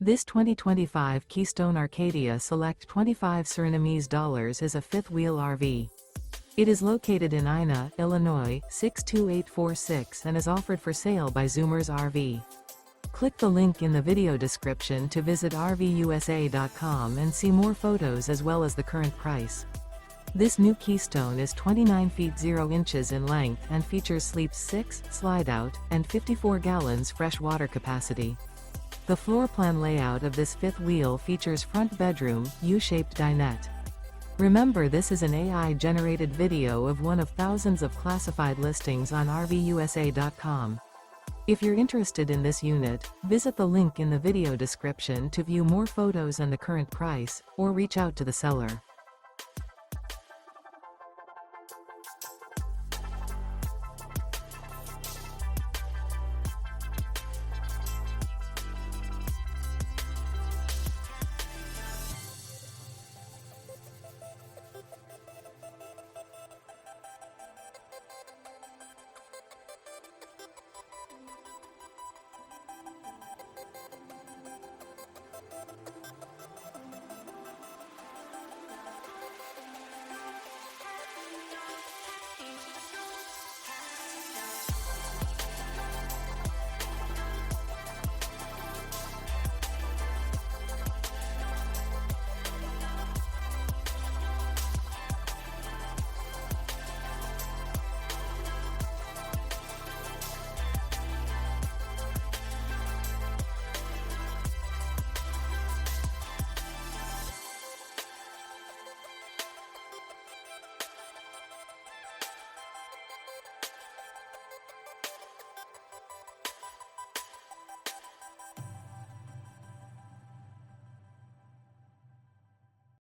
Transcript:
This 2025 Keystone Arcadia Select 25 Surinamese dollars is a fifth-wheel RV. It is located in Ina, Illinois, 62846 and is offered for sale by Zoomers RV. Click the link in the video description to visit RVUSA.com and see more photos as well as the current price. This new Keystone is 29 feet 0 inches in length and features sleeps 6, slide-out, and 54 gallons fresh water capacity. The floor plan layout of this fifth wheel features front bedroom, U-shaped dinette. Remember, this is an AI-generated video of one of thousands of classified listings on RVUSA.com. If you're interested in this unit, visit the link in the video description to view more photos and the current price, or reach out to the seller.